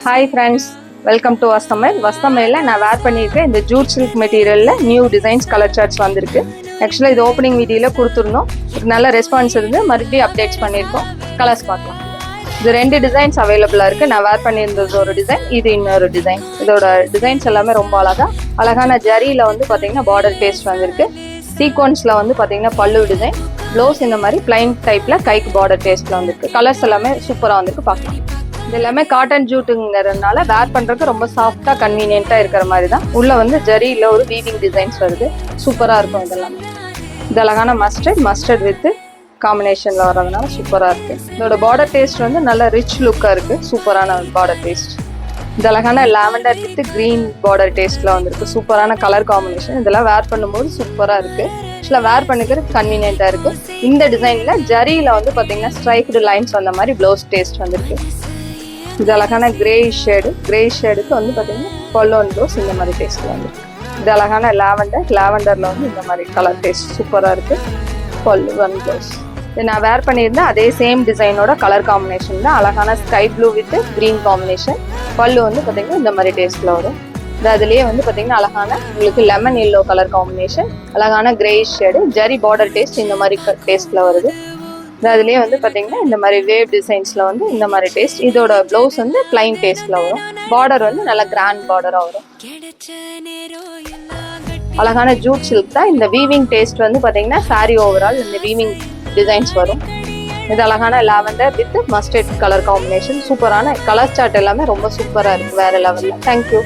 Hi friends, welcome to Vastamayil. Vastamayil நான் வேர் பண்ணியிருக்கேன். இந்த ஜூட் சில்க் மெட்டீரியலில் நியூ டிசைன்ஸ் கலர் சார்ட்ஸ் வந்திருக்கு. ஆக்சுவலாக இது ஓப்பனிங் வீடியோவில் கொடுத்துருந்தோம். நல்ல ரெஸ்பான்ஸ் இருந்து மறுபடியும் அப்டேட்ஸ் பண்ணியிருக்கோம். கலர்ஸ் பார்க்கலாம். இது 2 டிசைன்ஸ் அவைலபிளாக இருக்குது. நான் வேர் பண்ணியிருந்தது ஒரு டிசைன், இது இன்னொரு டிசைன். இதோட டிசைன்ஸ் எல்லாமே ரொம்ப அழகான ஜரியில் வந்து பார்த்தீங்கன்னா பார்டர் பேஸ்ட் வந்திருக்கு. சீக்வன்ஸில் வந்து பார்த்தீங்கன்னா பல்லு டிசைன், ப்ளவுஸ் இந்த மாதிரி பிளைன் டைப்பில் கைக்கு பார்டர் பேஸ்ட்டில் வந்திருக்கு. கலர்ஸ் எல்லாமே சூப்பராக வந்திருக்கு, பார்க்கலாம். இது எல்லாமே காட்டன் ஜூட்டுங்கிறதுனால வேர் பண்ணுறதுக்கு ரொம்ப சாஃப்டாக கன்வீனியண்ட்டாக இருக்கிற மாதிரி தான். உள்ளே வந்து ஜரியில் ஒரு வீவிங் டிசைன்ஸ் வருது, சூப்பராக இருக்கும். இதெல்லாமே இது அழகான மஸ்டர்ட் வித் காம்பினேஷனில் வர்றதுனால சூப்பராக இருக்குது. இதோட பார்டர் டேஸ்ட் வந்து நல்ல ரிச் லுக்காக இருக்குது, சூப்பரான பார்டர் டேஸ்ட். இது அழகான லாவெண்டர் வித் க்ரீன் பார்டர் டேஸ்ட்டில் வந்துருக்கு, சூப்பரான கலர் காம்பினேஷன். இதெல்லாம் வேர் பண்ணும்போது சூப்பராக இருக்குது. ஆக்சுவலாக வேர் பண்ணிக்கிறதுக்கு கன்வீனியண்ட்டாக இருக்குது. இந்த டிசைனில் ஜரியில் வந்து பார்த்தீங்கன்னா ஸ்ட்ரைக்டு லைன்ஸ் வந்த மாதிரி ப்ளவுஸ் டேஸ்ட் வந்துருக்கு. இது அழகான கிரே ஷேடுக்கு வந்து பார்த்தீங்கன்னா பல்லு அண்ட் ப்ளவுஸ் இந்த மாதிரி டேஸ்ட்டில் வந்துருக்கு. இது அழகான லாவெண்டரில் வந்து இந்த மாதிரி கலர் டேஸ்ட் சூப்பராக இருக்குது. பல்லு அண்ட் ப்ளவுஸ் இது நான் வேர் பண்ணியிருந்தேன். அதே சேம் டிசைனோட கலர் காம்பினேஷன் தான். அழகான sky blue with green combination. பல்லு வந்து பார்த்தீங்கன்னா இந்த மாதிரி டேஸ்ட்டில் வரும். இது அதுலேயே வந்து பார்த்தீங்கன்னா அழகான உங்களுக்கு லெமன் எல்லோ கலர் காம்பினேஷன், அழகான grey shade, zari border taste இந்த மாதிரி டேஸ்ட்டில் வருது. அதுலேயே வந்து பார்த்தீங்கன்னா இந்த மாதிரி வேவ் டிசைன்ஸில் வந்து இந்த மாதிரி டேஸ்ட். இதோட ப்ளவுஸ் வந்து பிளைன் டேஸ்ட்டில் வரும். பார்டர் வந்து நல்லா கிராண்ட் பார்டராக வரும். அழகான ஜூட் சில்க் தான். இந்த வீவிங் டேஸ்ட் வந்து பார்த்தீங்கன்னா சாரி ஓவரால் இந்த வீவிங் டிசைன்ஸ் வரும். இது அழகான lavender with mustard colour combination. சூப்பரான கலர் சார்ட் எல்லாமே ரொம்ப சூப்பராக இருக்குது, வேறு லெவலில். தேங்க்யூ.